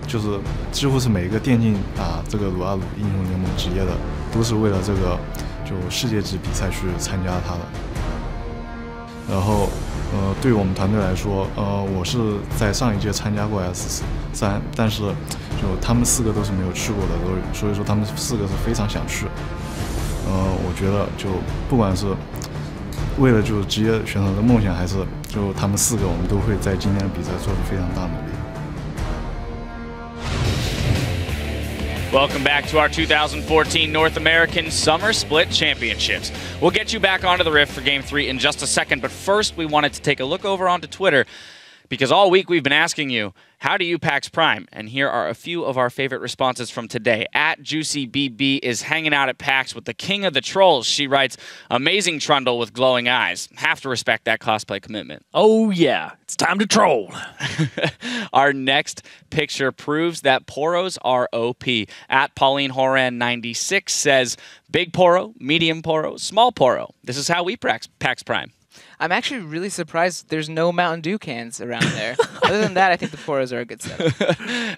就是几乎是每一个电竞这个撸啊撸英雄联盟职业的，都是为了这个就世界级比赛去参加它的。然后对于我们团队来说，我是在上一届参加过 S3，但是就他们4个都是没有去过的，所以说他们4个是非常想去。我觉得就不管是为了就是职业选手的梦想，还是就他们4个，我们都会在今天的比赛做出非常大的努力。Welcome back to our 2014 North American Summer Split Championships. We'll get you back onto the Rift for Game 3 in just a second, but first we wanted to take a look over onto Twitter, because all week we've been asking you, how do you PAX Prime? And here are a few of our favorite responses from today. @JuicyBB is hanging out at PAX with the king of the trolls. She writes, amazing trundle with glowing eyes. Have to respect that cosplay commitment. Oh yeah, it's time to troll. Our next picture proves that Poros are OP. @PaulineHoran96 says, big Poro, medium Poro, small Poro. This is how we PAX Prime. I'm actually really surprised there's no Mountain Dew cans around there. Other than that, I think the Poros are a good setup.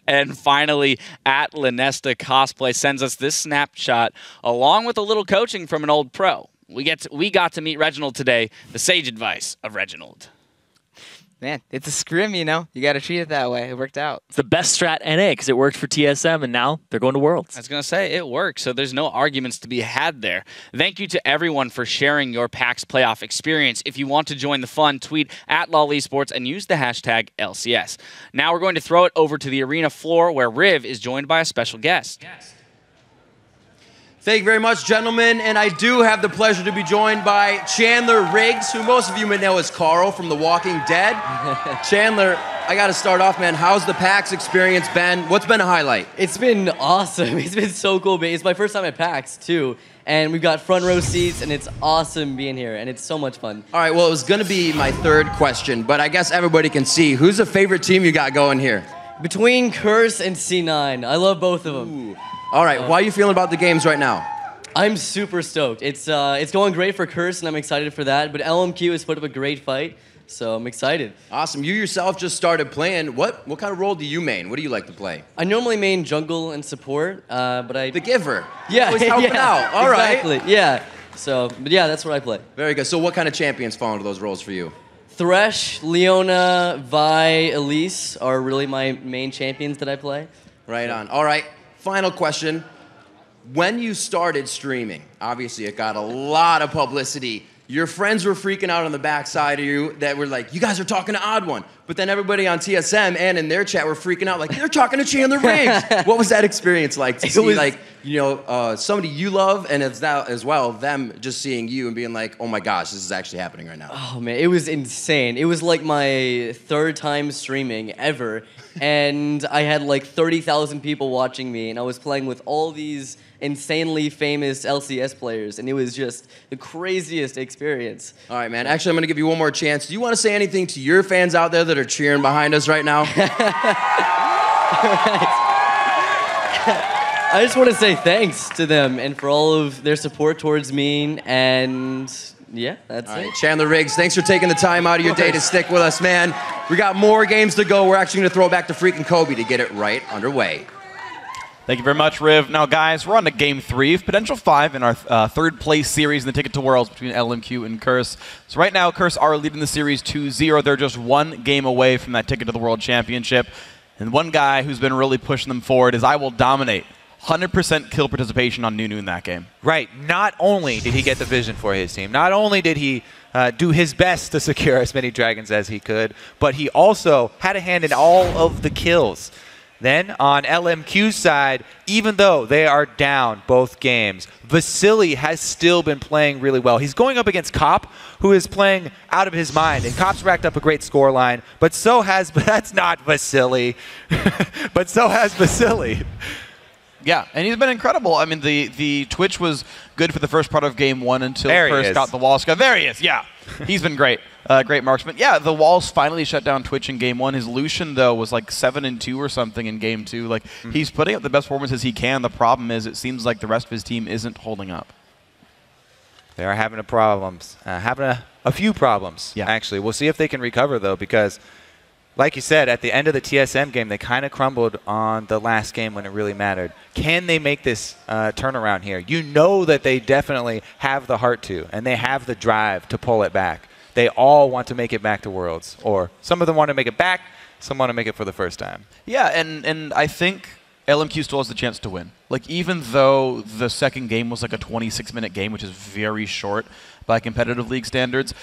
And finally, @Linesta Cosplay sends us this snapshot along with a little coaching from an old pro. We got to meet Reginald today, the sage advice of Reginald. Man, it's a scrim, you know? You got to treat it that way. It worked out. It's the best strat NA because it worked for TSM, and now they're going to Worlds. I was going to say, it works, so there's no arguments to be had there. Thank you to everyone for sharing your PAX playoff experience. If you want to join the fun, tweet @LolEsports and use the hashtag LCS. Now we're going to throw it over to the arena floor where Riv is joined by a special guest. Thank you very much, gentlemen, and I do have the pleasure to be joined by Chandler Riggs, who most of you may know as Carl from The Walking Dead. Chandler, I got to start off, man. How's the PAX experience been? What's been a highlight? It's been awesome. It's been so cool. It's my first time at PAX, too, and we've got front row seats, and it's awesome being here, and it's so much fun. All right, well, it was going to be my third question, but I guess everybody can see. Who's the favorite team you got going here? Between Curse and C9. I love both of them. Ooh. All right, how are you feeling about the games right now? I'm super stoked. It's going great for Curse, and I'm excited for that. But LMQ has put up a great fight, so I'm excited. Awesome. You yourself just started playing. What kind of role do you main? What do you like to play? I normally main jungle and support, but I... The giver. Yeah, always helping out. All right. Exactly. Yeah. So, but yeah, that's what I play. Very good. So, what kind of champions fall into those roles for you? Thresh, Leona, Vi, Elise are really my main champions that I play. Right on. All right. Final question. When you started streaming, obviously it got a lot of publicity. Your friends were freaking out on the backside of you that were like, you guys are talking to Odd One. But then everybody on TSM and in their chat were freaking out like, they're talking to Chandler Riggs. What was that experience like to see like, you know, somebody you love and as well, them just seeing you and being like, oh my gosh, this is actually happening right now. Oh man, it was insane. It was like my third time streaming ever. And I had like 30,000 people watching me and I was playing with all these insanely famous LCS players, and it was just the craziest experience. All right, man. Actually, I'm going to give you one more chance. Do you want to say anything to your fans out there that are cheering behind us right now? I just want to say thanks to them and for all of their support towards me, and yeah, that's it. Right, Chandler Riggs, thanks for taking the time out of your day to stick with us, man. We got more games to go. We're actually going to throw it back to freaking Kobe to get it right underway. Thank you very much, Riv. Now, guys, we're on to Game 3 of Potential 5 in our third place series in the Ticket to Worlds between LMQ and Curse. So right now, Curse are leading the series 2-0. They're just one game away from that Ticket to the World Championship. And one guy who's been really pushing them forward is IWillDominate. 100% kill participation on Nunu in that game. Right. Not only did he get the vision for his team, not only did he do his best to secure as many dragons as he could, but he also had a hand in all of the kills. Then on LMQ's side, even though they are down both games, Vasilii has still been playing really well. He's going up against Cop, who is playing out of his mind. And Cop's racked up a great scoreline, but so has, but that's not Vasilii, but so has Vasilii. Yeah, and he's been incredible. I mean, the Twitch was good for the first part of Game 1 until Curse got the walls. There he is, yeah. He's been great. Great marksman. Yeah, the walls finally shut down Twitch in Game 1. His Lucian, though, was like 7-2 or something in Game 2. Like, he's putting up the best performances he can. The problem is it seems like the rest of his team isn't holding up. They are having a few problems, actually. We'll see if they can recover, though, because like you said, at the end of the TSM game, they kind of crumbled on the last game when it really mattered. Can they make this turnaround here? You know that they definitely have the heart to, and they have the drive to pull it back. They all want to make it back to Worlds, or some of them want to make it back, some want to make it for the first time. Yeah, and I think LMQ still has the chance to win. Like, even though the second game was like a 26-minute game, which is very short by competitive league standards,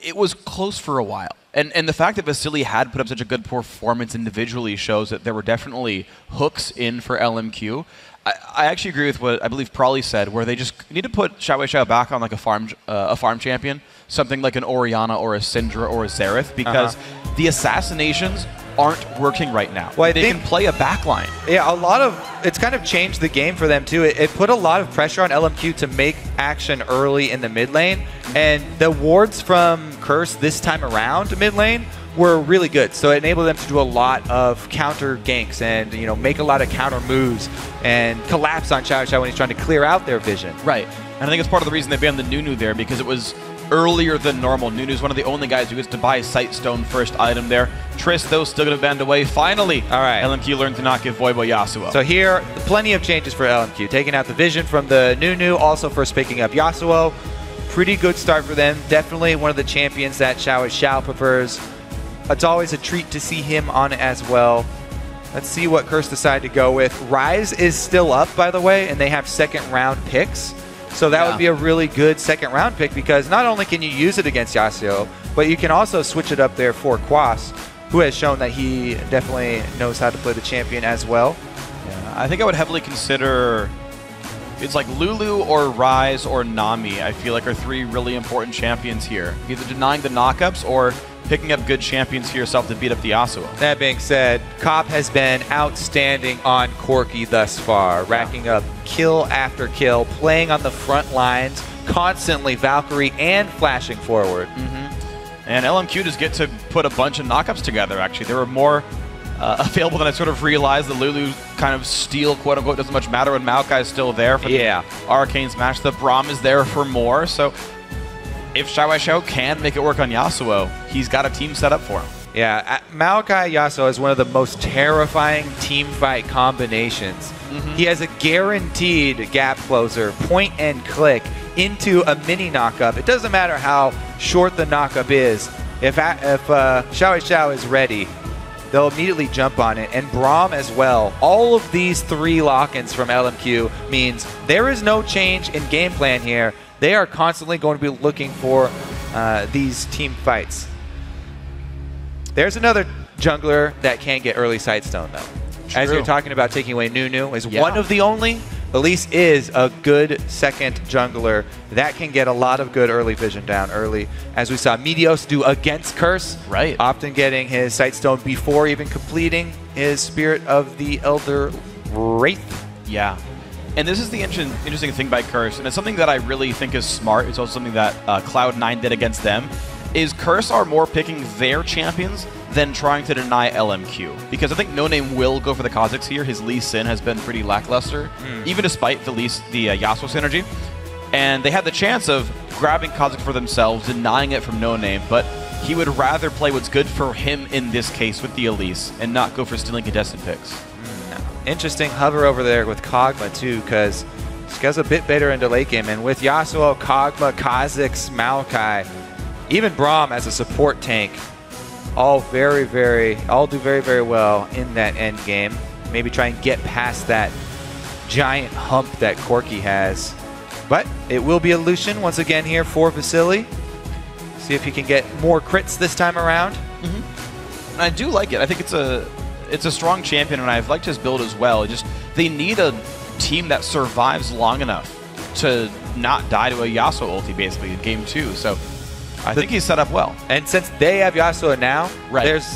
it was close for a while. And the fact that Vasilii had put up such a good performance individually shows that there were definitely hooks in for LMQ. I actually agree with what I believe Prawley said, where they just need to put XiaoWeiXiao back on like a farm champion, something like an Orianna or a Syndra or a Xerath, because the assassinations aren't working right now. Well, they can play a backline. Yeah, it's kind of changed the game for them too. It put a lot of pressure on LMQ to make action early in the mid lane, and the wards from Curse this time around mid lane were really good. So it enabled them to do a lot of counter ganks and make a lot of counter moves and collapse on Xiao when he's trying to clear out their vision. Right, and I think it's part of the reason they banned the Nunu there, because it was earlier than normal. Nunu's one of the only guys who gets to buy Sightstone first item there. Triss, though, still going to bend away. Finally, all right, LMQ learned to not give Voyboy Yasuo. So here, plenty of changes for LMQ. Taking out the vision from the Nunu, also first picking up Yasuo. Pretty good start for them. Definitely one of the champions that Xiao prefers. It's always a treat to see him on it as well. Let's see what Curse decide to go with. Ruiz is still up, by the way, and they have second round picks. So that would be a really good second round pick, because not only can you use it against Yasuo, but you can also switch it up there for Quas, who has shown that he definitely knows how to play the champion as well. Yeah, I think I would heavily consider, it's like Lulu or Ruiz or Nami, I feel like are three really important champions here. Either denying the knockups or picking up good champions for yourself to beat up the Yasuo. That being said, Cop has been outstanding on Corki thus far, racking up kill after kill, playing on the front lines, constantly Valkyrie and flashing forward. And LMQ just get to put a bunch of knockups together, actually. There were more available than I sort of realized. The Lulu kind of steal, quote-unquote, doesn't much matter when Maokai is still there for the Arcane Smash. The Braum is there for more, so if XiaoWeiXiao can make it work on Yasuo, he's got a team set up for him. Yeah, Maokai Yasuo is one of the most terrifying team fight combinations. He has a guaranteed gap closer, point and click, into a mini knockup. It doesn't matter how short the knockup is. If XiaoWeiXiao is ready, they'll immediately jump on it. And Braum as well. All of these three lock-ins from LMQ means there is no change in game plan here. They are constantly going to be looking for these team fights. There's another jungler that can't get early Sightstone, though. True. As you're talking about taking away Nunu, is one of the only. Elise is a good second jungler that can get a lot of good early vision down early, as we saw Meteos do against Curse. Right. Often getting his Sightstone before even completing his Spirit of the Elder Wraith. Yeah. And this is the interesting thing by Curse, and it's something that I really think is smart. It's also something that Cloud9 did against them, is Curse are more picking their champions than trying to deny LMQ. Because I think NoName will go for the Kha'Zix here. His Lee Sin has been pretty lackluster, even despite the Yasuo synergy. And they had the chance of grabbing Kha'Zix for themselves, denying it from NoName, but he would rather play what's good for him in this case with the Elise and not go for stealing contested picks. Interesting hover over there with Kog'Maw too, because this guy's a bit better into late game. And with Yasuo, Kog'Maw, Kha'Zix, Maokai, even Braum as a support tank, all do very, very well in that end game. Maybe try and get past that giant hump that Corki has. But it will be a Lucian once again here for Vasilii. See if he can get more crits this time around. And I do like it. I think it's a strong champion, and I've liked his build as well. They need a team that survives long enough to not die to a Yasuo ulti basically in game 2. So I think he's set up well. And since they have Yasuo now,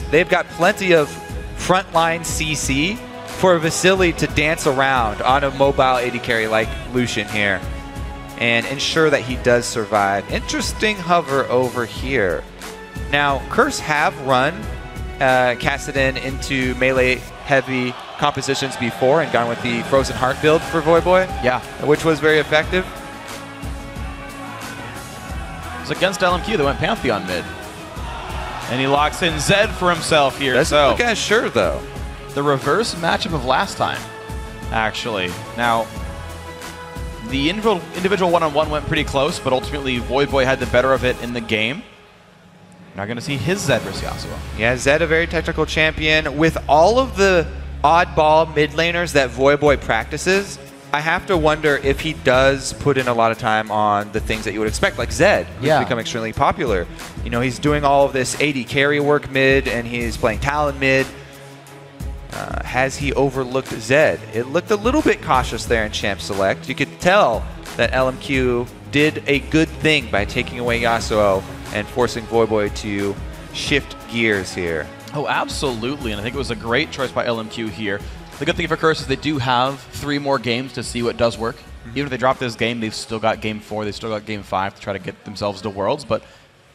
they've got plenty of frontline CC for Vasilii to dance around on a mobile AD carry like Lucian here and ensure that he does survive. Interesting hover over here. Now, Curse have run Kassadin into melee-heavy compositions before and gone with the Frozen Heart build for Voyboy. Yeah. Which was very effective. It was against LMQ. They went Pantheon mid. And he locks in Zed for himself here. Doesn't look as sure, though. The reverse matchup of last time, actually. Now, the individual one-on-one went pretty close, but ultimately Voyboy had the better of it in the game. Now going to see his Zed versus Yasuo. Yeah, Zed, a very technical champion. With all of the oddball mid laners that Voyboy practices, I have to wonder if he does put in a lot of time on the things that you would expect, like Zed, who's become extremely popular. You know, he's doing all of this AD carry work mid, and he's playing Talon mid. Has he overlooked Zed? It looked a little bit cautious there in Champ Select. You could tell that LMQ did a good thing by taking away Yasuo and forcing Voyboy to shift gears here. Oh, absolutely, and I think it was a great choice by LMQ here. The good thing for Curse is they do have 3 more games to see what does work. Even if they drop this game, they've still got Game 4, they've still got Game 5 to try to get themselves to Worlds, but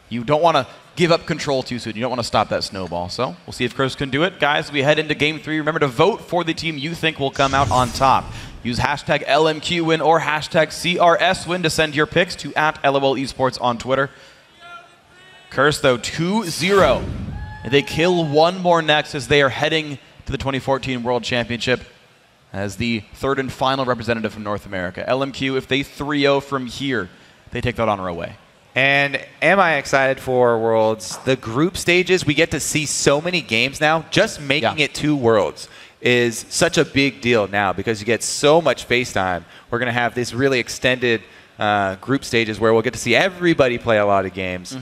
you don't want to give up control too soon. You don't want to stop that snowball. So we'll see if Curse can do it. Guys, we head into Game 3. Remember to vote for the team you think will come out on top. Use hashtag LMQWin or hashtag CRSWin to send your picks to @LOLesports on Twitter. Curse, though, 2-0. And they kill one more next as they are heading to the 2014 World Championship as the 3rd and final representative from North America. LMQ, if they 3-0 from here, they take that honor away. And am I excited for Worlds? The group stages, we get to see so many games now. Just making it to Worlds is such a big deal now because you get so much face time. We're going to have this really extended group stages where we'll get to see everybody play a lot of games.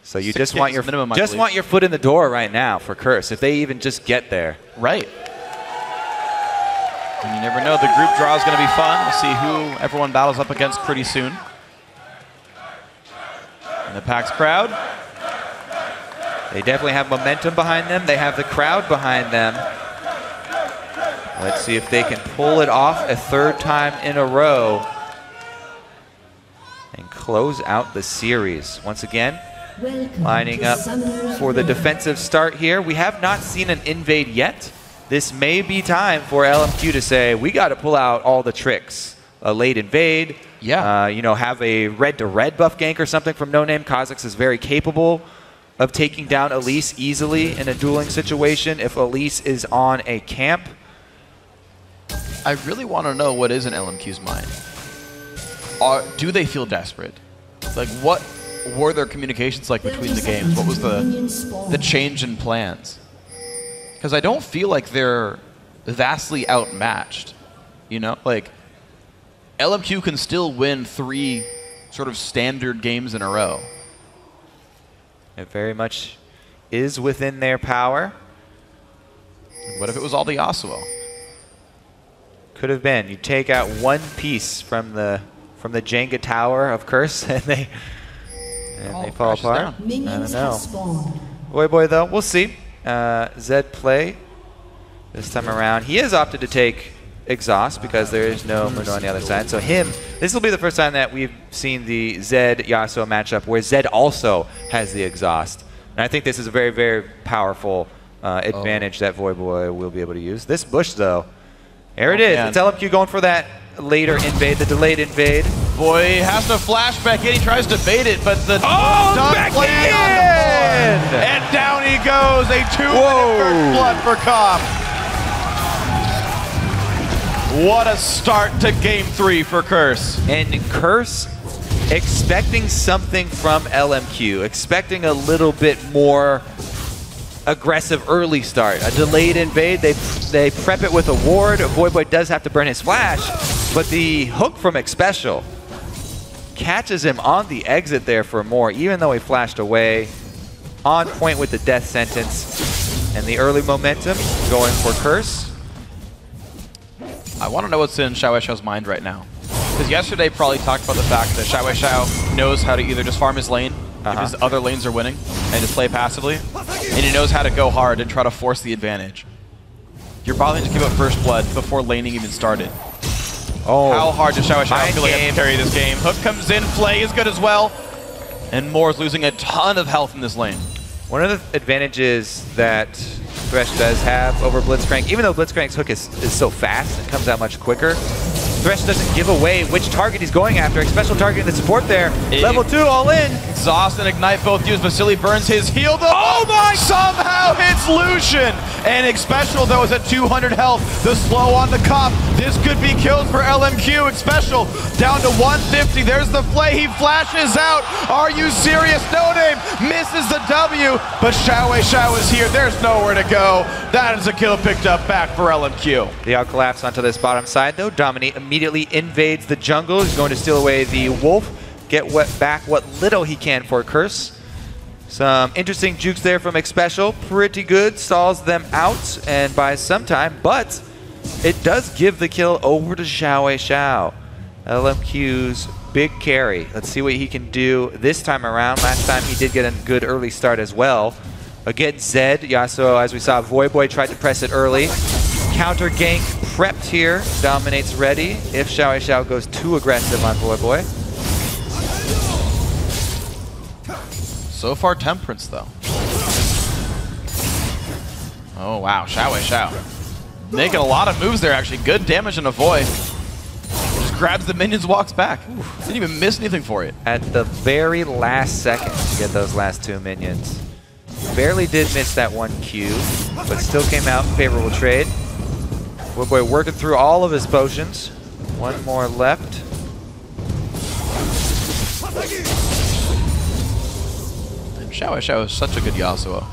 So you just want your foot in the door right now for Curse, if they even just get there. Right. And you never know. The group draw is going to be fun. We'll see who everyone battles up against pretty soon. And the PAX crowd. They definitely have momentum behind them. They have the crowd behind them. Let's see if they can pull it off a 3rd time in a row and close out the series. Once again, lining up for the defensive start here. We have not seen an invade yet. This may be time for LMQ to say, we got to pull out all the tricks. A late invade, you know, have a red-to-red buff gank or something from NoName. Kha'Zix is very capable of taking down Elise easily in a dueling situation if Elise is on a camp. I really want to know what is in LMQ's mind. Do they feel desperate? Like, what were their communications like between the games? What was the change in plans? Because I don't feel like they're vastly outmatched. You know, like LMQ can still win 3 sort of standard games in a row. It very much is within their power. What if it was all the Yasuo? Could have been. You take out one piece from the Jenga tower of Curse, and they fall apart. I don't know. Voyboy, though, we'll see. Zed play this time around. He has opted to take exhaust because there is no Murdo on the other side. So this will be the first time that we've seen the Zed-Yasuo matchup where Zed also has the exhaust. And I think this is a very, very powerful advantage that Voyboy will be able to use. This bush, though, there it is. Man. It's LMQ going for that later invade, the delayed invade. Boy has to flash back in. He tries to bait it, but the back on the board. And down he goes. A 2-minute first blood for Cobb. What a start to Game 3 for Curse. And Curse expecting something from LMQ, expecting a little bit more aggressive early start. A delayed invade, they prep it with a ward. Voyboy does have to burn his flash, but the hook from Xpecial catches him on the exit there for more, even though he flashed away. On point with the death sentence. And the early momentum going for Curse. I want to know what's in XiaoWeiXiao's mind right now. Because yesterday probably talked about the fact that XiaoWeiXiao knows how to either just farm his lane if his other lanes are winning and just play passively. And he knows how to go hard and try to force the advantage. You're probably to give up first blood before laning even started. How hard does XiaoWeiXiao feel like he has to carry this game? Hook comes in, Flay is good as well. And Moore's losing a ton of health in this lane. One of the advantages that Thresh does have over Blitzcrank, even though Blitzcrank's hook is so fast and comes out much quicker, Thresh doesn't give away which target he's going after. Xpecial targeting the support there. Level 2 all in. Exhaust and Ignite both used. Vasilii burns his heal. Oh my! Somehow hits Lucian. And Xpecial though is at 200 health. The slow on the cop. This could be kills for LMQ. Xpecial down to 150. There's the play. He flashes out. Are you serious? NoName misses the W. But XiaoWeiXiao is here. There's nowhere to go. That is a kill picked up back for LMQ. They out collapse onto this bottom side though. Dominate immediately invades the jungle. He's going to steal away the wolf. Get back what little he can for Curse. Some interesting jukes there from Xpecial. Pretty good. Stalls them out and buys some time. But it does give the kill over to XiaoWeiXiao. LMQ's big carry. Let's see what he can do this time around. Last time he did get a good early start as well. Again, Zed, Yasuo, as we saw, Voyboy tried to press it early. Counter gank prepped here. Dominate's ready if XiaoWeiXiao goes too aggressive on Voyboy. So far, Temperance though. Oh wow, XiaoWeiXiao. Making a lot of moves there actually. Good damage and avoid. Just grabs the minions, walks back. Ooh, didn't even miss anything for it. At the very last second to get those last 2 minions. Barely did miss that 1 Q, but still came out in favorable trade. Voyboy working through all of his potions. 1 more left. And XiaoWeiXiao is such a good Yasuo.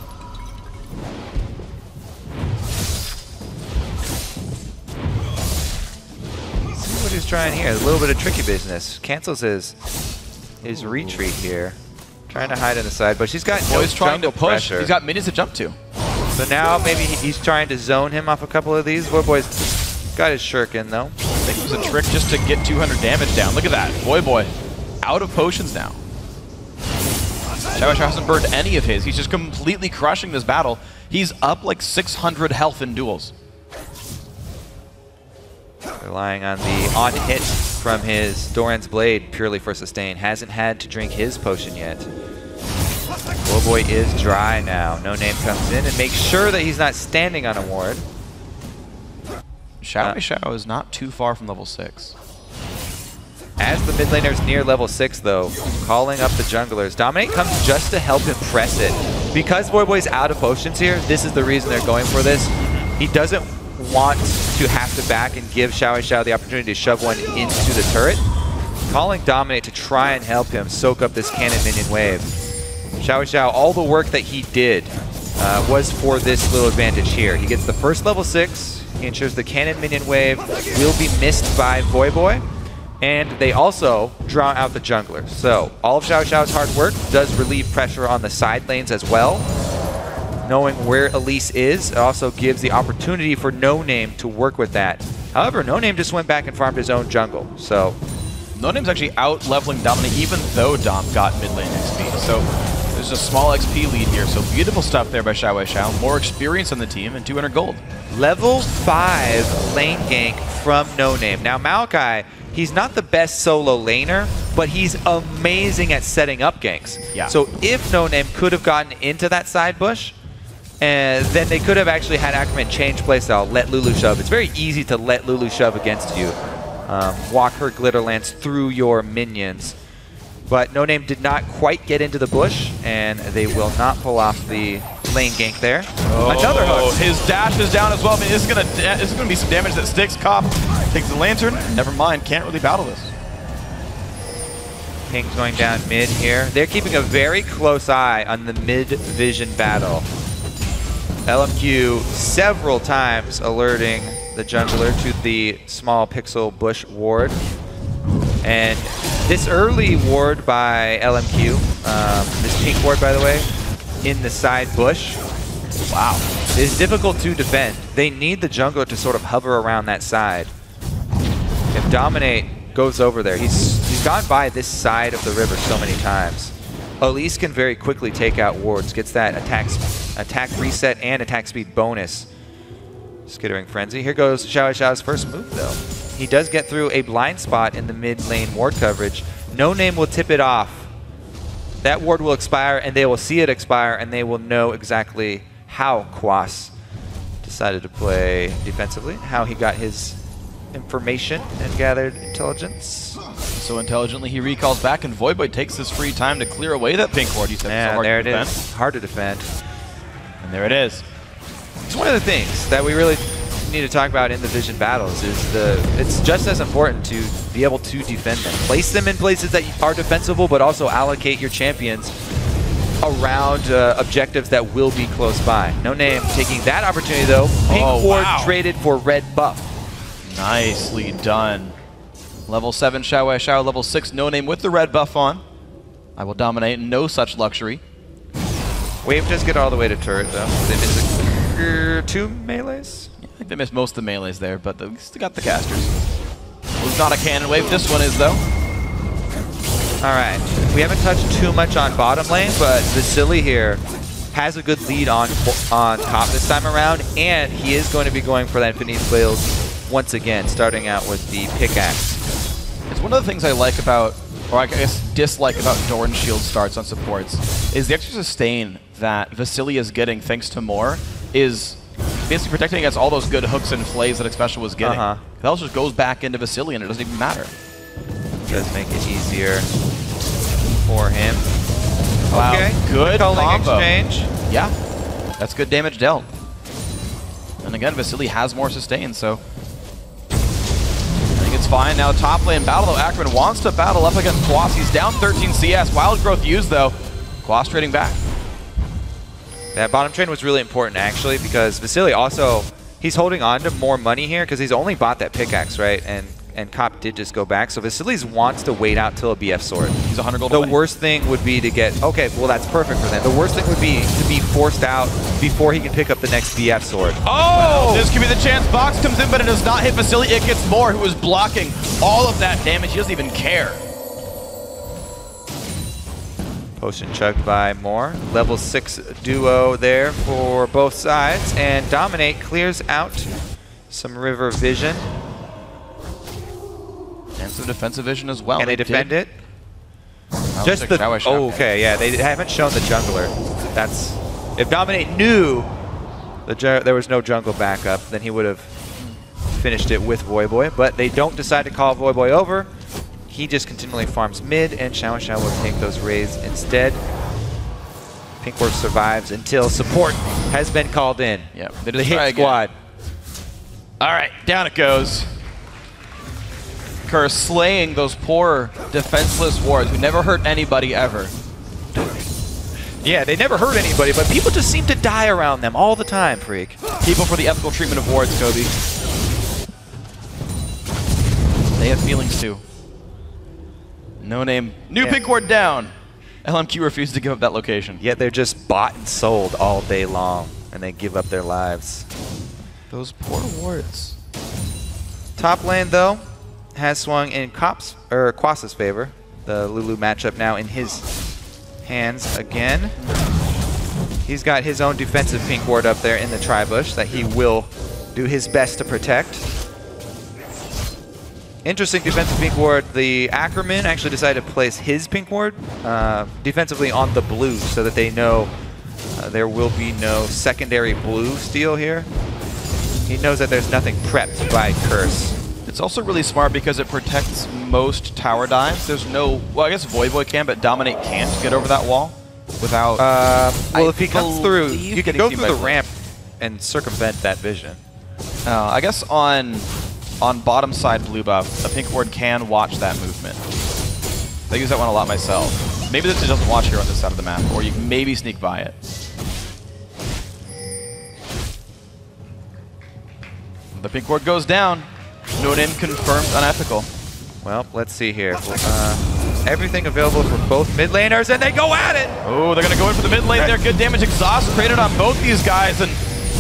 See what he's trying here. A little bit of tricky business. Cancels his retreat here. Trying to hide on the side, but she's got no he's trying to push. Pressure. He's got minions to jump to. So now maybe he's trying to zone him off a couple of these. Voyboy's got his shuriken though. I think it was a trick just to get 200 damage down. Look at that. Voyboy out of potions now. XiaoWeiXiao hasn't burned any of his. He's just completely crushing this battle. He's up like 600 health in duels. Relying on the on-hit from his Doran's Blade purely for sustain. Hasn't had to drink his potion yet. Voyboy is dry now. NoName comes in and makes sure that he's not standing on a ward. XiaoWeiXiao is not too far from level 6. As the mid laner's near level 6 though, calling up the junglers. Dominate comes just to help him press it. Because Voyboy's out of potions here, this is the reason they're going for this. He doesn't want to have to back and give XiaoWeiXiao the opportunity to shove one into the turret. Calling Dominate to try and help him soak up this cannon minion wave. XiaoWeiXiao, all the work that he did was for this little advantage here. He gets the first level 6, he ensures the cannon minion wave will be missed by Voyboy, and they also draw out the jungler. So all of XiaoWeiXiao's hard work does relieve pressure on the side lanes as well. Knowing where Elise is, it also gives the opportunity for NoName to work with that. However, NoName just went back and farmed his own jungle, so... NoName's actually out-leveling Dominate even though Dom got mid-lane XP, so there's a small XP lead here, so beautiful stuff there by XiaoWeiXiao. More experience on the team and 200 gold. Level 5 lane gank from NoName. Now Maokai, he's not the best solo laner, but he's amazing at setting up ganks. Yeah. So if NoName could have gotten into that side bush, and then they could have actually had Ackerman change playstyle, let Lulu shove. It's very easy to let Lulu shove against you. Walk her glitter lance through your minions. But NoName did not quite get into the bush, and they will not pull off the lane gank there. Oh, another hook. His dash is down as well. I mean, this is gonna be some damage that sticks. Cop takes the lantern. Never mind, can't really battle this. Ping's going down mid here. They're keeping a very close eye on the mid-vision battle. LMQ several times alerting the jungler to the small pixel bush ward. And this early ward by LMQ, this pink ward by the way, in the side bush, wow, is difficult to defend. They need the jungler to sort of hover around that side. If Dominate goes over there, he's gone by this side of the river so many times. Elise can very quickly take out wards, gets that attack reset and attack speed bonus. Skittering Frenzy. Here goes XiaoWeiXiao's first move though. He does get through a blind spot in the mid lane ward coverage. NoName will tip it off. That ward will expire and they will see it expire and they will know exactly how Quas decided to play defensively, how he got his information and gathered intelligence. So intelligently, he recalls back, and Voyboy takes this free time to clear away that pink ward. You said it's so hard there to it defend. is. Hard to defend. And there it is. It's one of the things that we really need to talk about in the Vision battles is it's just as important to be able to defend them. Place them in places that are defensible, but also allocate your champions around objectives that will be close by. NoName taking that opportunity though. Pink ward traded for red buff. Nicely done. Level 7 XiaoWeiXiao, level 6 NoName with the red buff on. IWillDominate, no such luxury. Wave does get all the way to turret though. They missed 2 melees? Yeah, I think they missed most of the melees there, but they still got the casters. It was not a cannon wave, this one is though. Alright, we haven't touched too much on bottom lane, but Vasilii here has a good lead on top this time around, and he is going to be going for that Infinity Flails once again, starting out with the pickaxe. It's one of the things I like about, or I guess dislike about Doran Shield starts on supports, is the extra sustain that Vasilii is getting thanks to Moore is basically protecting against all those good hooks and flays that Xpecial was getting. That also just goes back into Vasilii and it doesn't even matter. Does make it easier for him. Wow, Okay, good combo. exchange. Yeah, that's good damage dealt. And again, Vasilii has more sustain, so I think it's fine. Now top lane battle, though. Ackerman wants to battle up against Quas. He's down 13 CS. Wild Growth used, though. Quas trading back. That bottom train was really important, actually, because Vasilii also, he's holding on to more money here because he's only bought that pickaxe, right? And Cop did just go back. So Vasilii wants to wait out till a BF sword. He's 100 gold The away. worst thing would be to get, okay, well, that's perfect for them. The worst thing would be to be forced out before he can pick up the next BF sword. Oh! This could be the chance. Box comes in, but it does not hit Vasilii. It gets Moore, who is blocking all of that damage. He doesn't even care. Potion chugged by Moore. Level 6 duo there for both sides. And Dominate clears out some River Vision. And some defensive vision as well. And they defend it. Just the, okay, yeah, they haven't shown the jungler. That's, if Dominate knew there was no jungle backup, then he would have finished it with Voyboy. But they don't decide to call Voyboy over. He just continually farms mid, and XiaoWeiXiao will take those raids instead. Pink Ward survives until support has been called in. Yeah, the hit squad. All right, down it goes. Curse slaying those poor defenseless wards who never hurt anybody ever. Yeah, they never hurt anybody, but people just seem to die around them all the time, Freak. People for the ethical treatment of wards, Kobe. They have feelings too. NoName. New pink ward down. LMQ refused to give up that location. Yet they're just bought and sold all day long, and they give up their lives. Those poor wards. Top lane, though, has swung in Quas's favor. The Lulu matchup now in his hands again. He's got his own defensive pink ward up there in the tri-bush that he will do his best to protect. Interesting defensive pink ward. The Ackerman actually decided to place his pink ward defensively on the blue so that they know there will be no secondary blue steal here. He knows that there's nothing prepped by Curse. It's also really smart because it protects most tower dives. There's no, well, I guess Voyboy can, but Dominate can't get over that wall without... well, if he comes through, you can go through the ramp and circumvent that vision. I guess on bottom side blue buff, a pink ward can watch that movement. I use that one a lot myself. Maybe it doesn't watch here on this side of the map, or you can maybe sneak by it. The pink ward goes down. NoName confirmed unethical. Well, let's see here. Everything available for both mid laners, and they go at it! Oh, they're going to go in for the mid lane there. Good damage exhaust created on both these guys, and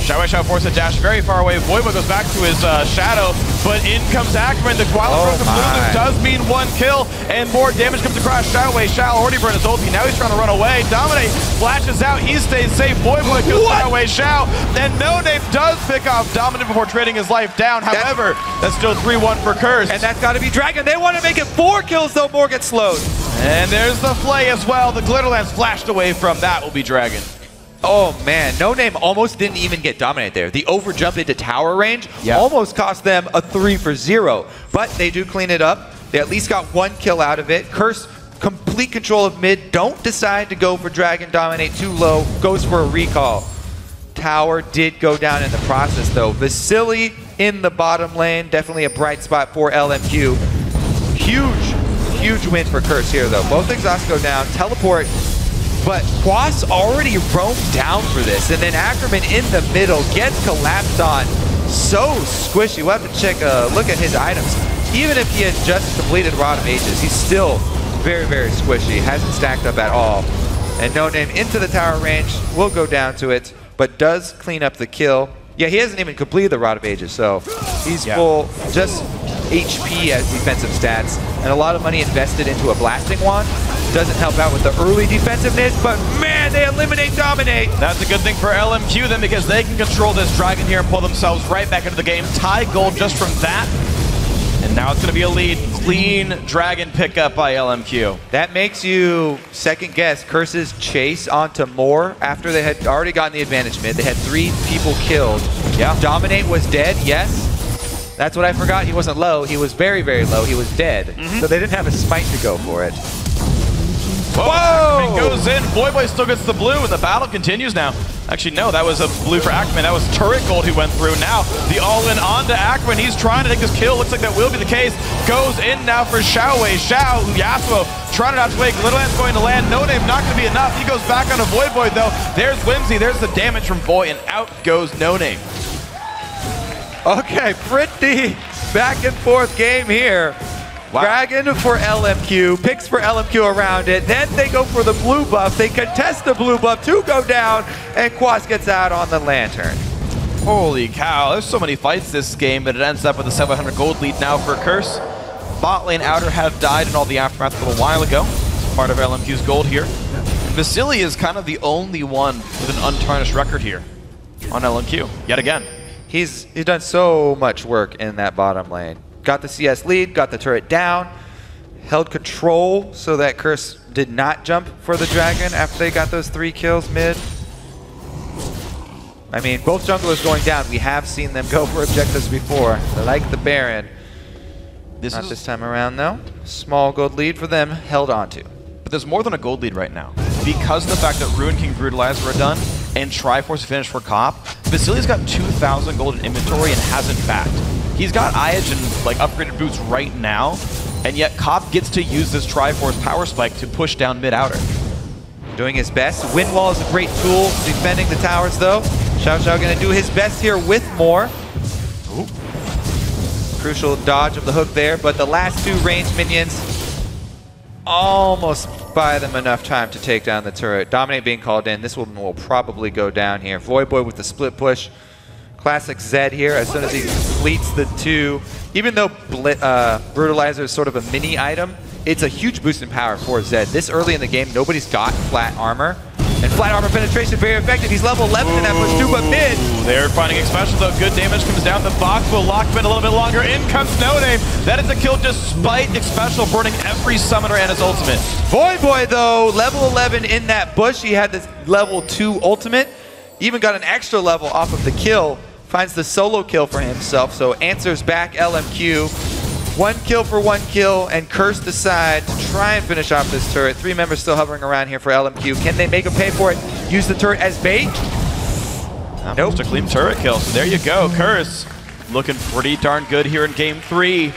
XiaoWeiXiao forced a dash very far away. Voyboy goes back to his shadow, but in comes Ackerman. The Qi-Lin from Lulu does mean one kill, and more damage comes across XiaoWeiXiao. Already burned his ulti. Now he's trying to run away. Dominate flashes out. He stays safe. Voyboy kills XiaoWeiXiao. And NoName does pick off Dominate before trading his life down. However, that's still 3-1 for Curse. And that's got to be Dragon. They want to make it 4 kills, though. More gets slowed. And there's the flay as well. The Glitterlands flashed away from. That will be Dragon. Oh man, NoName almost didn't even get dominated there. The overjump into tower range almost cost them a 3 for 0, but they do clean it up. They at least got 1 kill out of it. Curse, complete control of mid, don't decide to go for Dragon Dominate too low, goes for a recall. Tower did go down in the process though. Vasilii in the bottom lane, definitely a bright spot for LMQ. Huge win for Curse here though. Both exhausts go down, teleport. But Quas already roamed down for this, and then Ackerman in the middle gets collapsed on. So squishy. We'll have to check a look at his items. Even if he had just completed Rod of Ages, he's still very, very squishy. Hasn't stacked up at all. And NoName into the tower range, will go down to it, but does clean up the kill. Yeah, he hasn't even completed the Rod of Ages, so he's full, just HP as defensive stats, and a lot of money invested into a blasting wand. Doesn't help out with the early defensiveness, but man, they eliminate Dominate. That's a good thing for LMQ then, because they can control this dragon here and pull themselves right back into the game. Tie gold just from that. And now it's going to be a lead. Clean dragon pickup by LMQ. That makes you second guess Curse's chase onto Moore after they had already gotten the advantage mid. They had 3 people killed. Yeah. Dominate was dead, yes. That's what I forgot. He wasn't low. He was very, very low. He was dead. So they didn't have a smite to go for it. Whoa! It goes in. Voyboy still gets the blue, and the battle continues now. Actually, no, that was a blue for Ackerman. That was turret gold who went through. Now, the all-in onto Ackerman. He's trying to take this kill. Looks like that will be the case. Goes in now for XiaoWeiXiao. Yasuo trying it out to wake. Little Ant's going to land. NoName not going to be enough. He goes back onto Voyboy, though. There's Whimsy. There's the damage from Voy, and out goes NoName. Okay, pretty back and forth game here. Wow. Dragon for LMQ, picks for LMQ around it, then they go for the blue buff, they contest the blue buff to go down, and Quas gets out on the lantern. Holy cow, there's so many fights this game, but it ends up with a 700 gold lead now for Curse. Bot lane outer have died in all the aftermath a little while ago. It's part of LMQ's gold here. Vasilii is kind of the only one with an untarnished record here on LMQ, yet again. He's done so much work in that bottom lane. Got the CS lead, got the turret down, held control so that Curse did not jump for the dragon after they got those 3 kills mid. I mean, both junglers going down. We have seen them go for objectives before, like the Baron. Not this time around though. Small gold lead for them, held onto. But there's more than a gold lead right now. Because of the fact that Ruin King Brutalizer are done and Triforce finished for Cop, Vasilii's got 2,000 gold in inventory and hasn't backed. He's got Iage and like upgraded boots right now, and yet Cop gets to use this Triforce power spike to push down mid-outer. Doing his best. Wind Wall is a great tool defending the towers though. Xiao gonna do his best here with more. Ooh. Crucial dodge of the hook there, but the last 2 ranged minions almost buy them enough time to take down the turret. Dominate being called in. This one will probably go down here. Voyboy with the split push. Classic Zed here as soon as he completes the 2. Even though Brutalizer is sort of a mini item, it's a huge boost in power for Zed. This early in the game, nobody's got flat armor. And flat armor penetration very effective. He's level 11 in that push too, but mid. They're finding Xpecial though. Good damage comes down. The box will lock him in a little bit longer. In comes NoName. That is a kill despite Xpecial burning every summoner and his ultimate. Voyboy though, level 11 in that bush. He had this level 2 ultimate. Even got an extra level off of the kill. Finds the solo kill for himself, so answers back LMQ. 1 kill for 1 kill, and Curse decide to try and finish off this turret. 3 members still hovering around here for LMQ. Can they make him pay for it? Use the turret as bait? Nope. Just a clean turret kill, so there you go. Curse looking pretty darn good here in game 3.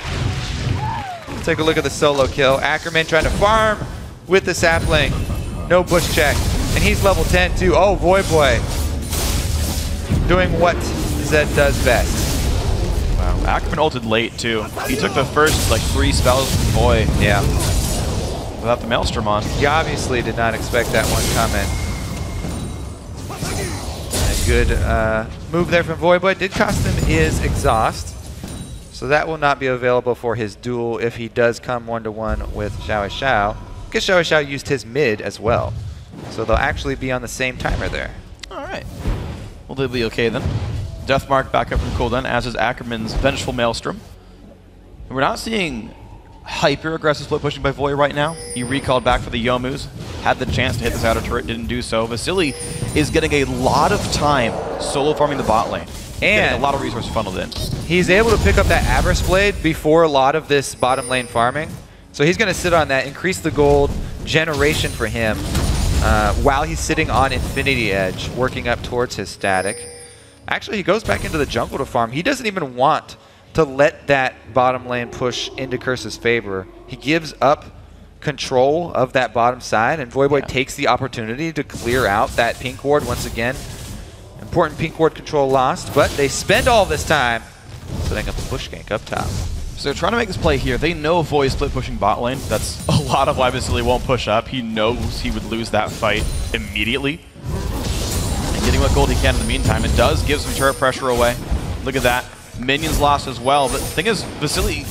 Take a look at the solo kill. Ackerman trying to farm with the sapling. No bush check, and he's level 10 too. Oh, Voyboy. Doing what Zed does best. Wow, Ackerman ulted late too. He took the first like 3 spells from Voy. Yeah. Without the Maelstrom on. He obviously did not expect that one coming. A good move there from Voyboy. Did cost him his exhaust. So that will not be available for his duel if he does come 1-to-1 with XiaoWeiXiao. I guess XiaoWeiXiao used his mid as well. So they'll actually be on the same timer there. Alright. Well, they'll be okay then. Deathmark back up from cooldown, as is Ackerman's Vengeful Maelstrom. And we're not seeing hyper-aggressive split pushing by Voy right now. He recalled back for the Yomus. had the chance to hit this outer turret, didn't do so. Vasilii is getting a lot of time solo farming the bot lane. And a lot of resources funneled in. He's able to pick up that Avarice Blade before a lot of this bottom lane farming. So he's going to sit on that, increase the gold generation for him while he's sitting on Infinity Edge, working up towards his static. Actually, he goes back into the jungle to farm. He doesn't even want to let that bottom lane push into Curse's favor. He gives up control of that bottom side, and Voyboy takes the opportunity to clear out that pink ward once again. Important pink ward control lost, but they spend all this time setting up a push gank up top. So they're trying to make this play here. They know Voy is split pushing bot lane. That's a lot of why Vasilii won't push up. He knows he would lose that fight immediately. And getting what gold he can in the meantime. It does give some turret pressure away. Look at that. Minions lost as well, but the thing is, Vasilii,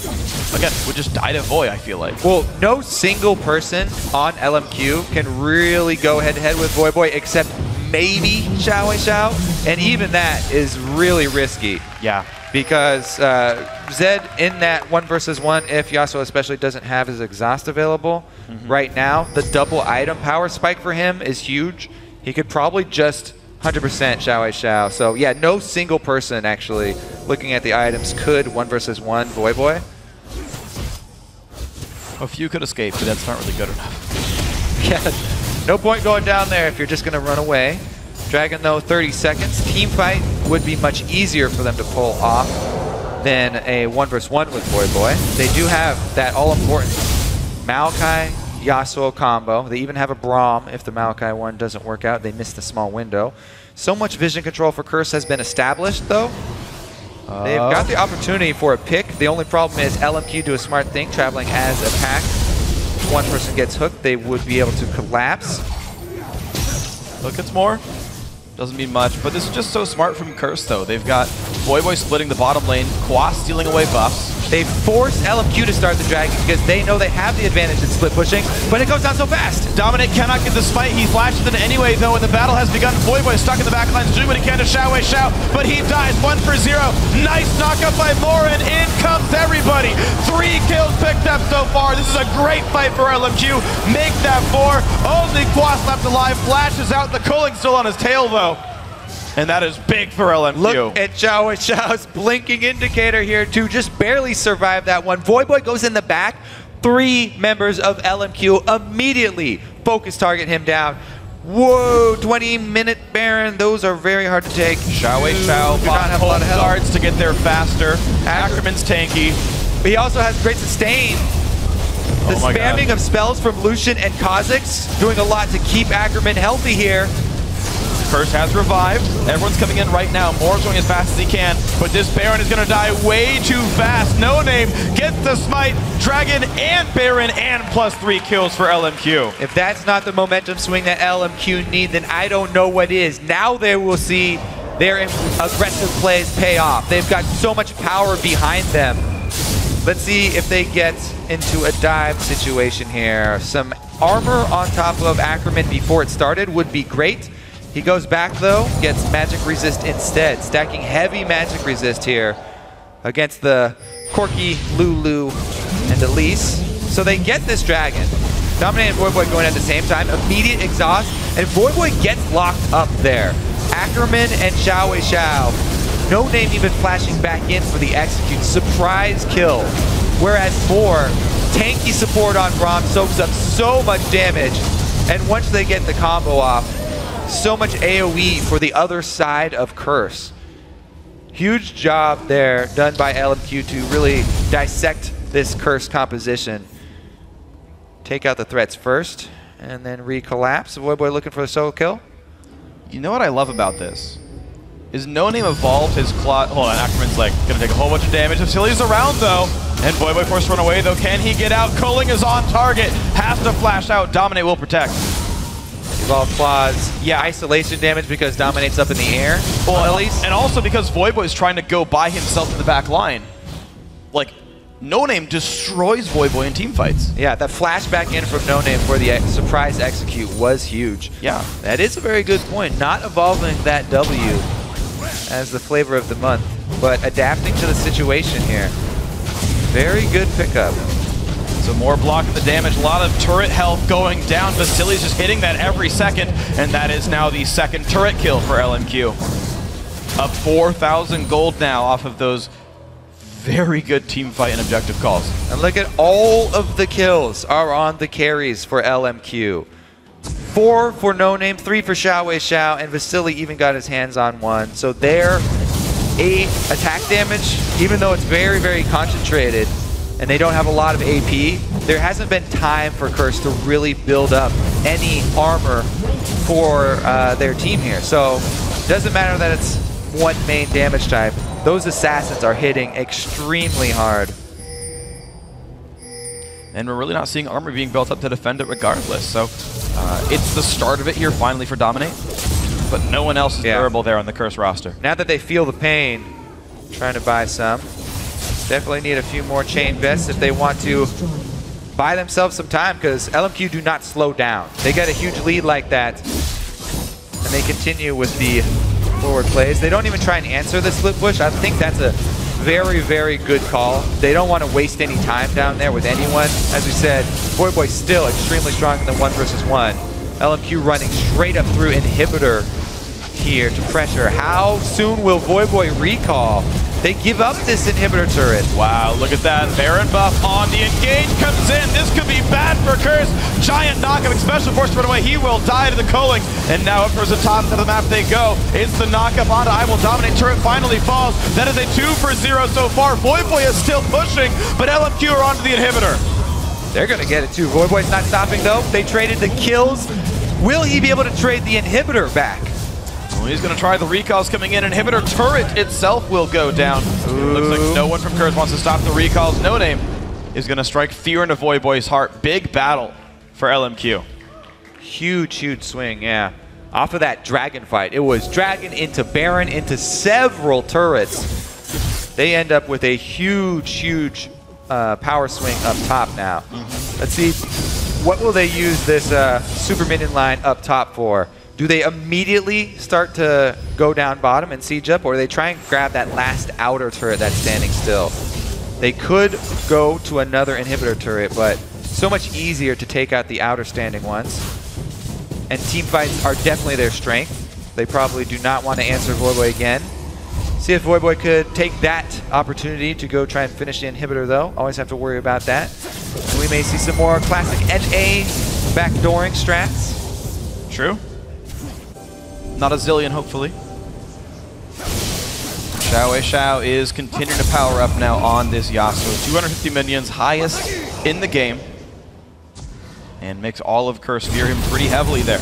again, would just die to Voy, I feel like. Well, no single person on LMQ can really go head-to-head with Voyboy except maybe XiaoWeiXiao, and even that is really risky. Yeah. Because Zed in that 1v1, if Yasuo especially doesn't have his exhaust available right now, the double item power spike for him is huge. He could probably just 100% XiaoWeiXiao. So yeah, no single person actually looking at the items could 1v1 Voyboy. A few could escape, but that's not really good enough. Yeah, no point going down there if you're just going to run away. Dragon though, 30 seconds. Team fight would be much easier for them to pull off than a 1v1 with Voyboy. They do have that all-important Maokai Yasuo combo. They even have a Braum if the Maokai one doesn't work out. They miss the small window. So much vision control for Curse has been established though. They've got the opportunity for a pick. The only problem is LMQ do a smart thing, traveling as a pack. If one person gets hooked, they would be able to collapse. Look, it's more. Doesn't mean much, but this is just so smart from Curse, though. They've got Voyboy splitting the bottom lane, Quas stealing away buffs. They force LMQ to start the dragon because they know they have the advantage in split pushing, but it goes down so fast. Dominate cannot get the smite. He flashes it anyway, though, and the battle has begun. Voyboy stuck in the back lines, doing what he can to XiaoWeiXiao, but he dies 1 for 0. Nice knockup by Morin. In comes everybody. 3 kills picked up so far. This is a great fight for LMQ. Make that 4. Only Quas left alive. Flashes out. The Culling still on his tail, though. And that is big for LMQ. Look at XiaoWeiXiao's blinking indicator here to just barely survive that one. Voyboy goes in the back. 3 members of LMQ immediately focus target him down. Whoa, 20-minute Baron. Those are very hard to take. XiaoWeiXiao bought have a lot of health. guards to get there faster. Ackerman's tanky. But he also has great sustain. The spamming of spells from Lucian and Kha'Zix doing a lot to keep Ackerman healthy here. Curse has revived. Everyone's coming in right now. Moore's going as fast as he can, but this Baron is going to die way too fast. NoName gets the smite, Dragon and Baron, and +3 kills for LMQ. If that's not the momentum swing that LMQ need, then I don't know what is. Now they will see their aggressive plays pay off. They've got so much power behind them. Let's see if they get into a dive situation here. Some armor on top of Ackerman before it started would be great. He goes back though, gets magic resist instead, stacking heavy magic resist here against the Corki, Lulu, and Elise. So they get this dragon. Dominate and Voyboy going at the same time, immediate exhaust, and Voyboy gets locked up there. Ackerman and XiaoWeiXiao, NoName even flashing back in for the execute, surprise kill. Whereas for tanky support on Braum soaks up so much damage, and once they get the combo off, so much AoE for the other side of Curse. Huge job there done by LMQ to really dissect this Curse composition. Take out the threats first, and then recollapse. Voyboy looking for the solo kill. You know what I love about this? Is NoName evolved his claw. Hold on, Ackerman's like gonna take a whole bunch of damage. Vasilii's around though. And Voyboy forced to run away though. Can he get out? Culling is on target. Has to flash out. Dominate will protect. Evolve Claws, yeah, isolation damage because Dominate's up in the air. Well, at least. And also because Voyboy's trying to go by himself in the back line. Like, NoName destroys Voyboy in team fights. Yeah, that flashback in from NoName for the surprise execute was huge. Yeah. That is a very good point. Not evolving that W as the flavor of the month, but adapting to the situation here. Very good pickup. So more blocking the damage, a lot of turret health going down. Vasilii's just hitting that every second, and that is now the second turret kill for LMQ. Up 4,000 gold now off of those very good team fight and objective calls. And look at all of the kills are on the carries for LMQ. 4 for NoName, 3 for XiaoWeiXiao, and Vasilii even got his hands on 1. So their 8 attack damage, even though it's very, very concentrated, and they don't have a lot of AP, there hasn't been time for Curse to really build up any armor for their team here. So it doesn't matter that it's one main damage type. Those assassins are hitting extremely hard. And we're really not seeing armor being built up to defend it regardless. So it's the start of it here finally for Dominate. But no one else is durable there on the Curse roster. Now that they feel the pain, trying to buy some. Definitely need a few more chain vests if they want to buy themselves some time, because LMQ do not slow down. They get a huge lead like that, and they continue with the forward plays. They don't even try and answer the split push. I think that's a very, very good call. They don't want to waste any time down there with anyone. As we said, Voyboy still extremely strong in the 1 versus 1. LMQ running straight up through Inhibitor here to pressure. How soon will Voyboy recall? They give up this Inhibitor turret. Wow, look at that. Baron buff on the engage comes in. This could be bad for Curse. Giant knockup, Xpecial forced to run away. He will die to the culling. And now up towards the top of the map they go. It's the knockup onto IWillDominate. Turret finally falls. That is a 2 for 0 so far. Voyboy is still pushing, but LMQ are onto the Inhibitor. They're going to get it too. Voyboy's not stopping though. They traded the kills. Will he be able to trade the Inhibitor back? Well, he's going to try the recalls coming in. Inhibitor turret itself will go down. Looks like no one from Curse wants to stop the recalls. NoName is going to strike fear into Voyboy's heart. Big battle for LMQ. Huge, huge swing, yeah. Off of that Dragon fight, it was Dragon into Baron into several turrets. They end up with a huge, huge power swing up top now. Let's see, what will they use this super minion line up top for? Do they immediately start to go down bottom and siege up, or do they try and grab that last outer turret that's standing still? They could go to another Inhibitor turret, but so much easier to take out the outer standing ones. And team fights are definitely their strength. They probably do not want to answer Voyboy again. See if Voyboy could take that opportunity to go try and finish the Inhibitor though. Always have to worry about that. And we may see some more classic NA backdooring strats. True. Not a zillion, hopefully. XiaoWeiXiao is continuing to power up now on this Yasuo. 250 minions, highest in the game. And makes all of Curse fear him pretty heavily there.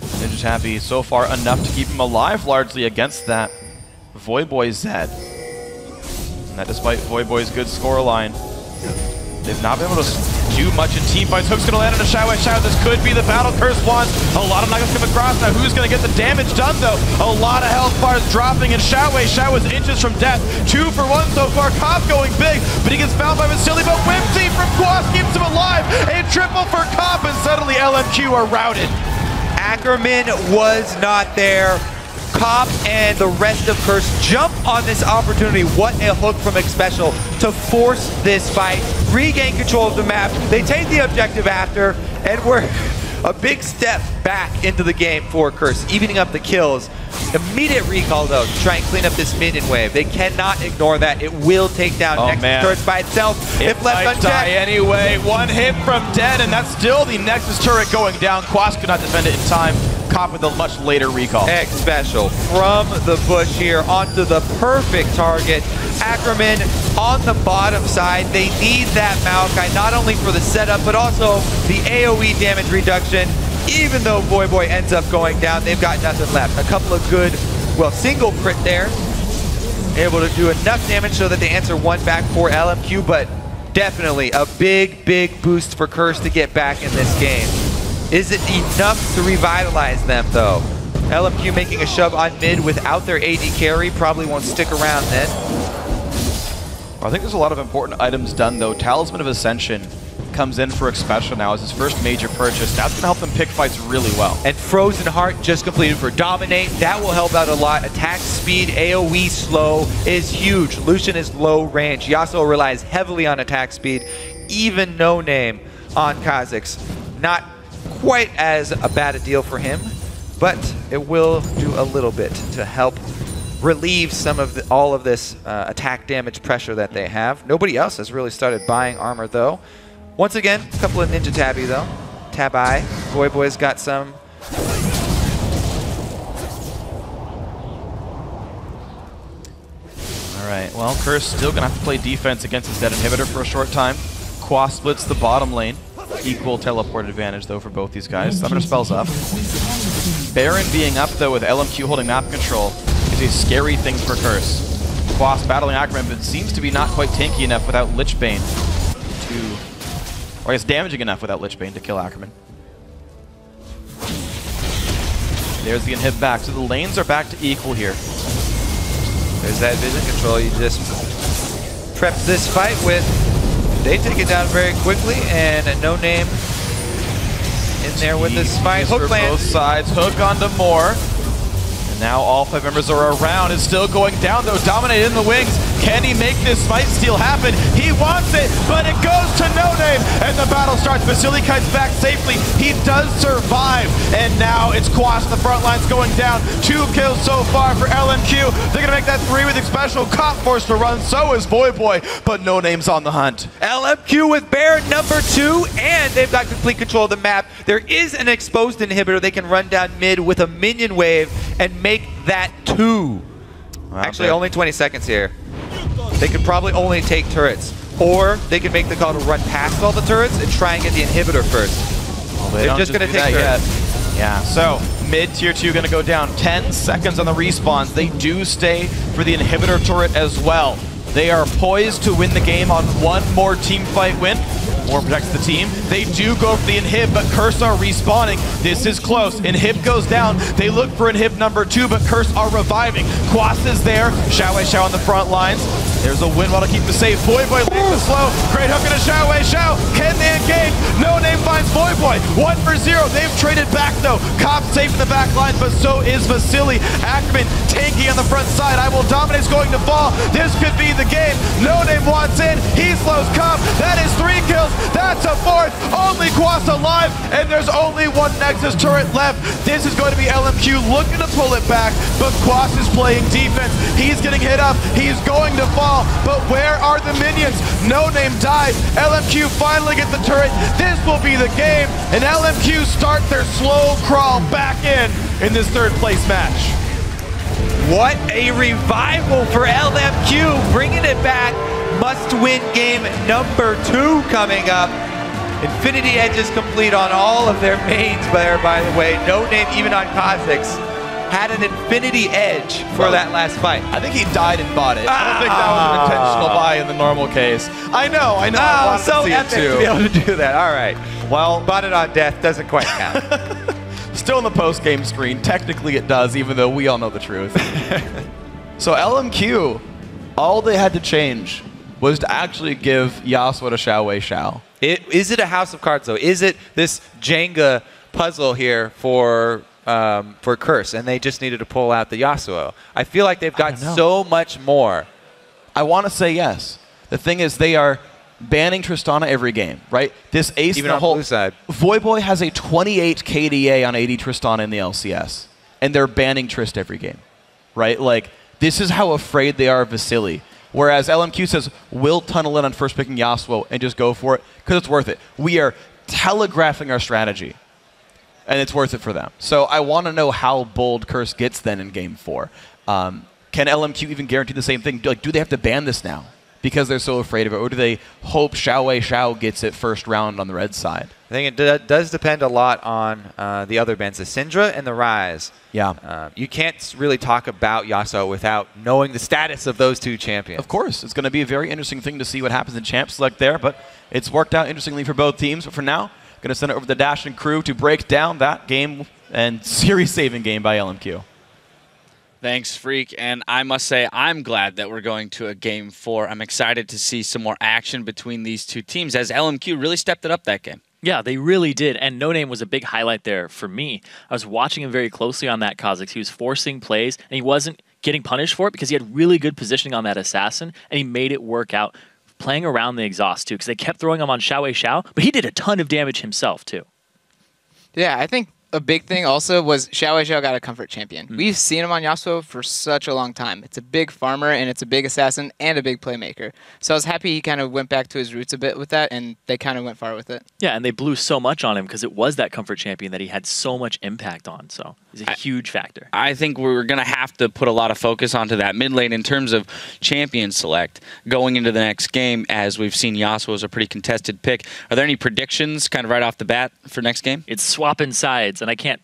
They're just happy so far enough to keep him alive largely against that Voyboy Zed. And that despite Voyboy's good score line, they've not been able to do much in team fights. Hook's gonna land on a XiaoWeiXiao. This could be the battle. Curse wants a lot of knockups come across. Now who's gonna get the damage done though? A lot of health bars dropping, and XiaoWeiXiao is inches from death. 2 for 1 so far. Cop going big, but he gets found by Vasilii, but Whimsy from Quas keeps him alive. A triple for Cop, and suddenly LMQ are routed. Ackerman was not there. Cop and the rest of Curse jump on this opportunity. What a hook from Xpecial to force this fight, regain control of the map. They take the objective after, and we're a big step back into the game for Curse, evening up the kills. Immediate recall though to try and clean up this minion wave. They cannot ignore that. It will take down Nexus turrets by itself if left unchecked. Die anyway. 1 hit from dead, and that's still the Nexus turret going down. Quas could not defend it in time. Cop with a much later recall. Xpecial from the bush here onto the perfect target. Ackerman on the bottom side. They need that Maokai not only for the setup, but also the AoE damage reduction. Even though Voyboy ends up going down, they've got nothing left. A couple of good, well, single crit there. Able to do enough damage so that they answer 1 back for LMQ, but definitely a big, big boost for Curse to get back in this game. Is it enough to revitalize them though? LMQ making a shove on mid without their AD carry, probably won't stick around then. I think there's a lot of important items done though. Talisman of Ascension comes in for Xpecial now as his first major purchase. That's going to help them pick fights really well. And Frozen Heart just completed for Dominate. That will help out a lot. Attack speed, AoE slow is huge. Lucian is low range. Yasuo relies heavily on attack speed. even NoName on Kha'Zix. Not quite as bad a deal for him, but it will do a little bit to help relieve some of all of this attack damage pressure that they have. Nobody else has really started buying armor, though. Once again, a couple of Ninja Tabby, though. Tab-I. Voyboy's got some. All right, well, Curse still going to have to play defense against his dead inhibitor for a short time. Quas splits the bottom lane. Equal teleport advantage, though, for both these guys. Summoner spells up. Baron being up, though, with LMQ holding map control is a scary thing for Curse. Quas battling Ackerman, but seems to be not quite tanky enough without Lich Bane to... Or I guess damaging enough without Lich Bane to kill Ackerman. There's the inhib back. So the lanes are back to equal here. There's that vision control. You just prep this fight with. They take it down very quickly, and NoName in there with this fight. Hook land. Both sides. Hook onto Moore. And now all 5 members are around. It's still going down, though. Dominate in the wings. Can he make this fight steal happen? He wants it, but it goes to NoName, and the battle starts. Vasilii kites back safely. He does survive, and now it's Quas. The front line's going down. 2 kills so far for LMQ. They're gonna make that 3 with Xpecial. Cop forced to run. So is Voyboy, but NoName's on the hunt. LMQ with Baron #2, and they've got complete control of the map. There is an exposed inhibitor. They can run down mid with a minion wave and make that 2. Wow, actually, only 20 seconds here. They could probably only take turrets. Or they could make the call to run past all the turrets and try and get the inhibitor first. Well, they're just going to take turrets. Yeah, so mid tier 2 going to go down. 10 seconds on the respawns. They do stay for the inhibitor turret as well. They are poised to win the game on 1 more team fight win. War protects the team. They do go for the inhib, but Curse are respawning. This is close. Inhib goes down. They look for inhib #2, but Curse are reviving. Quas is there. XiaoWeiXiao on the front lines. There's a win while to keep the safe. Voyboy leaves the slow. Great hook into XiaoWeiXiao. Can they engage? NoName finds Voyboy. 1 for 0. They've traded back, though. Cop safe in the back line, but so is Vasilii. Ackerman tanky on the front side. IWillDominate's going to fall. This could be the game. NoName wants in. He slows Cop. That is 3 kills. That's a 4th. Only Quas alive, and there's only 1 Nexus turret left. This is going to be LMQ looking to pull it back, but Quas is playing defense. He's getting hit up. He's going to fall, but where are the minions? NoName died. LMQ finally get the turret. This will be the game, and LMQ start their slow crawl back in this 3rd place match. What a revival for LMQ, bringing it back. Must-win game #2 coming up. Infinity Edge is complete on all of their mains there, by the way. NoName, even on Kha'Zix, had an Infinity Edge for that last fight. I think he died and bought it. I don't think that was an intentional buy in the normal case. I know. I wanted so to see epic it too. to be able to do that. All right. Well, bought it on death doesn't quite count. Still in the post-game screen. Technically it does, even though we all know the truth. So LMQ, all they had to change was to actually give Yasuo to XiaoWeiXiao. Is it a house of cards, though? Is it this Jenga puzzle here for Curse, and they just needed to pull out the Yasuo? I feel like they've got so much more. I want to say yes. The thing is, they are banning Tristana every game, right? This ace even on blue side. Voyboy has a 28 KDA on 80 Tristana in the LCS, and they're banning Trist every game, right? Like, this is how afraid they are of Vasilii. Whereas LMQ says, we'll tunnel in on first picking Yasuo and just go for it because it's worth it. We are telegraphing our strategy, and it's worth it for them. So I want to know how bold Curse gets then in Game 4. Can LMQ even guarantee the same thing? Like, do they have to ban this now because they're so afraid of it? Or do they hope XiaoWeiXiao gets it first round on the red side? I think it does depend a lot on the other bans, the Syndra and the Ryze. Yeah. You can't really talk about Yasuo without knowing the status of those 2 champions. Of course. It's going to be a very interesting thing to see what happens in Champ Select there, but it's worked out interestingly for both teams. But for now, going to send it over to the Dash and crew to break down that game and series-saving game by LMQ. Thanks, Freak. And I must say, I'm glad that we're going to a Game 4. I'm excited to see some more action between these 2 teams as LMQ really stepped it up that game. Yeah, they really did, and NoName was a big highlight there for me. I was watching him very closely on that Kha'Zix. He was forcing plays, and he wasn't getting punished for it because he had really good positioning on that assassin, and he made it work out playing around the exhaust too, because they kept throwing him on XiaoWeiXiao, but he did a ton of damage himself too. Yeah, I think a big thing also was XiaoWeiXiao got a comfort champion. We've seen him on Yasuo for such a long time. It's a big farmer, and it's a big assassin, and a big playmaker. So I was happy he kind of went back to his roots a bit with that, and they kind of went far with it. Yeah, and they blew so much on him because it was that comfort champion that he had so much impact on. So he's a huge factor. I think we're going to have to put a lot of focus onto that mid lane in terms of champion select going into the next game, as we've seen Yasuo as a pretty contested pick. Are there any predictions kind of right off the bat for next game? It's swapping sides, and I can't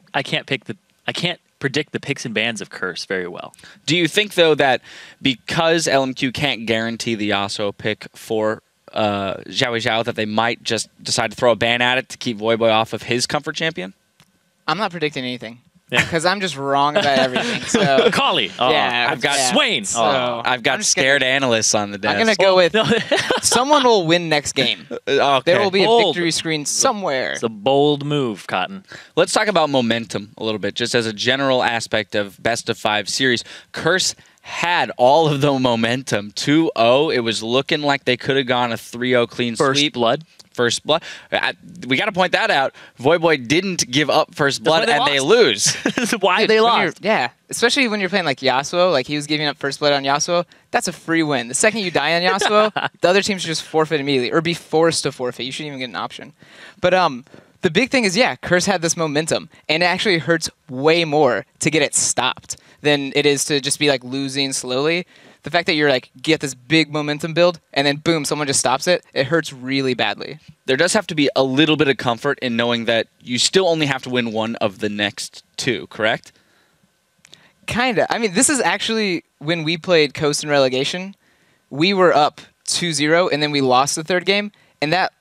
predict the picks and bans of Curse very well. Do you think, though, that because LMQ can't guarantee the Yasuo pick for XiaoWeiXiao, that they might just decide to throw a ban at it to keep Voyboy off of his comfort champion? I'm not predicting anything. Because I'm just wrong about everything. So Collie. Yeah, I've got Swain. So I've got scared analysts on the desk. I'm going to go with someone will win next game. Okay. There will be a Bold. victory screen somewhere. It's a bold move, Cotton. Let's talk about momentum a little bit, just as a general aspect of best of 5 series. Curse had all of the momentum. 2-0. It was looking like they could have gone a 3-0 clean sweep. First blood. We got to point that out. Voyboy didn't give up first blood, and they lose. That's why they lost. Yeah, especially when you're playing like Yasuo, like he was giving up first blood on Yasuo. That's a free win. The second you die on Yasuo, the other team should just forfeit immediately or be forced to forfeit. You shouldn't even get an option. But the big thing is, yeah, Curse had this momentum, and it actually hurts way more to get it stopped than it is to just be like losing slowly. The fact that you're like, get this big momentum build, and then boom, someone just stops it, it hurts really badly. There does have to be a little bit of comfort in knowing that you still only have to win one of the next 2, correct? Kinda. I mean, this is actually when we played Coast and Relegation. We were up 2-0, and then we lost the 3rd game, and that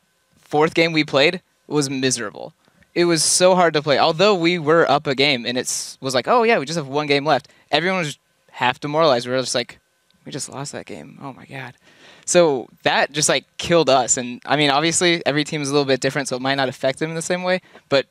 4th game we played was miserable. It was so hard to play. Although we were up a game, and it was like, oh yeah, we just have 1 game left. Everyone was half demoralized. We were just like, we just lost that game. Oh my god. So that just like killed us. And I mean, obviously every team is a little bit different, so it might not affect them in the same way. But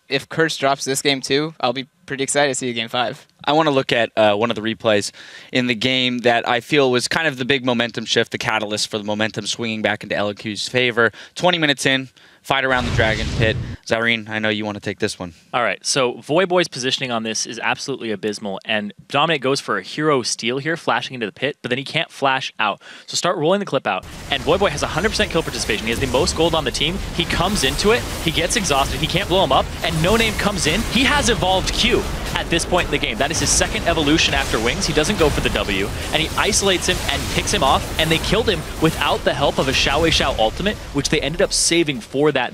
if Curse drops this game too, I'll be pretty excited to see a game 5. I want to look at one of the replays in the game that I feel was kind of the big momentum shift, the catalyst for the momentum swinging back into LMQ's favor. 20 minutes in, fight around the Dragon Pit. Zareen, I know you want to take this one. All right, so Voyboy's positioning on this is absolutely abysmal, and Dominate goes for a hero steal here, flashing into the pit, but then he can't flash out. So start rolling the clip out, and Voyboy has 100% kill participation. He has the most gold on the team. He comes into it, he gets exhausted, he can't blow him up, and NoName comes in. He has evolved Q at this point in the game. That is his 2nd evolution after Wings. He doesn't go for the W, and he isolates him and picks him off, and they killed him without the help of a XiaoWeiXiao ultimate, which they ended up saving for that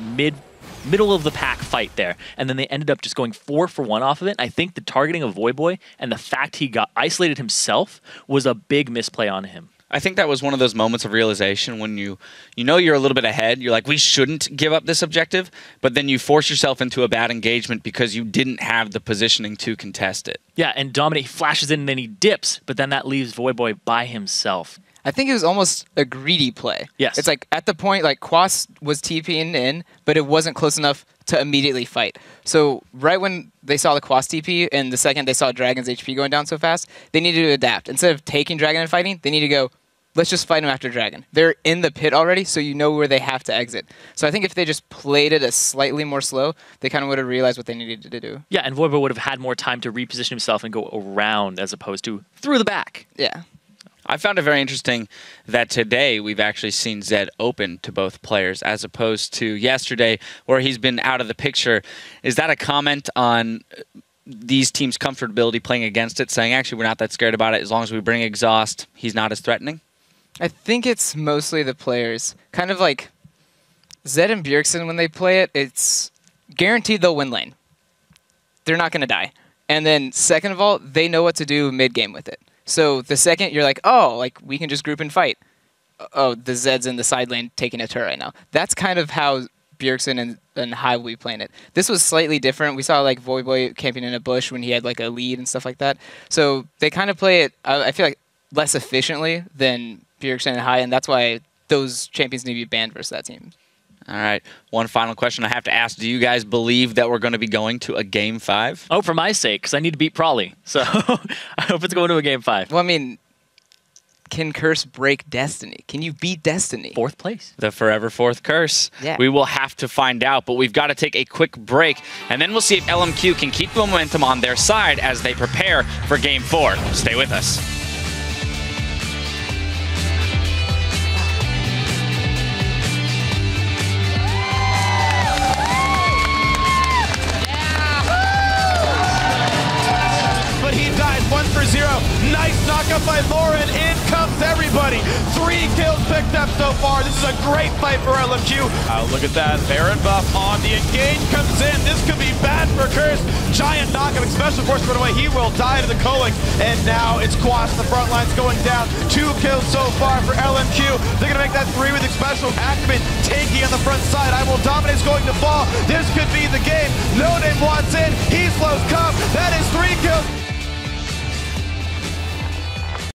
middle of the pack fight there, and then they ended up just going 4 for 1 off of it. I think the targeting of Voyboy and the fact he got isolated himself was a big misplay on him. I think that was one of those moments of realization when you know you're a little bit ahead. You're like, we shouldn't give up this objective, but then you force yourself into a bad engagement because you didn't have the positioning to contest it. Yeah, and Dominate flashes in and then he dips, but then that leaves Voyboy by himself. I think it was almost a greedy play. Yes. It's like at the point, like Quas was TPing in, but it wasn't close enough to immediately fight. So right when they saw the Quas TP and the second they saw Dragon's HP going down so fast, they needed to adapt. Instead of taking Dragon and fighting, they need to go, let's just fight him after Dragon. They're in the pit already, so you know where they have to exit. So I think if they just played it a slightly more slow, they kind of would have realized what they needed to do. Yeah, and Voyboy would have had more time to reposition himself and go around as opposed to through the back. Yeah. I found it very interesting that today we've actually seen Zed open to both players as opposed to yesterday where he's been out of the picture. Is that a comment on these teams' comfortability playing against it, saying actually we're not that scared about it as long as we bring exhaust, he's not as threatening? I think it's mostly the players. Kind of like Zed and Bjergsen, when they play it, it's guaranteed they'll win lane. They're not going to die. And then second of all, they know what to do mid-game with it. So the second you're like, oh, like we can just group and fight. Oh, the Zed's in the side lane taking a turret right now. That's kind of how Bjergsen and Hai will be playing it. This was slightly different. We saw like Voyboy camping in a bush when he had like a lead and stuff like that. So they kind of play it, I feel like, less efficiently than Bjergsen and Hai, and that's why those champions need to be banned versus that team. All right. One final question I have to ask. Do you guys believe that we're going to be going to a Game 5? Oh, for my sake, because I need to beat Prolly. So I hope it's going to a Game 5. Well, I mean, can Curse break Destiny? Can you beat Destiny? 4th place. The forever 4th curse. Yeah. We will have to find out, but we've got to take a quick break, and then we'll see if LMQ can keep the momentum on their side as they prepare for Game 4. Stay with us. But he dies 1-for-0. Nice knockup by Lauren. In comes everybody. 3 kills picked up so far. This is a great fight for LMQ. Look at that. Baron buff on the engage comes in. This could be bad for Curse. Giant knockup. Xpecial force run away. He will die to the Coing. And now it's Quas. The front line's going down. 2 kills so far for LMQ. They're going to make that 3 with Xpecial. Ackerman taking on the front side. IWillDominate is going to fall. This could be the game. NoName wants in. He slows Cup. That is 3 kills.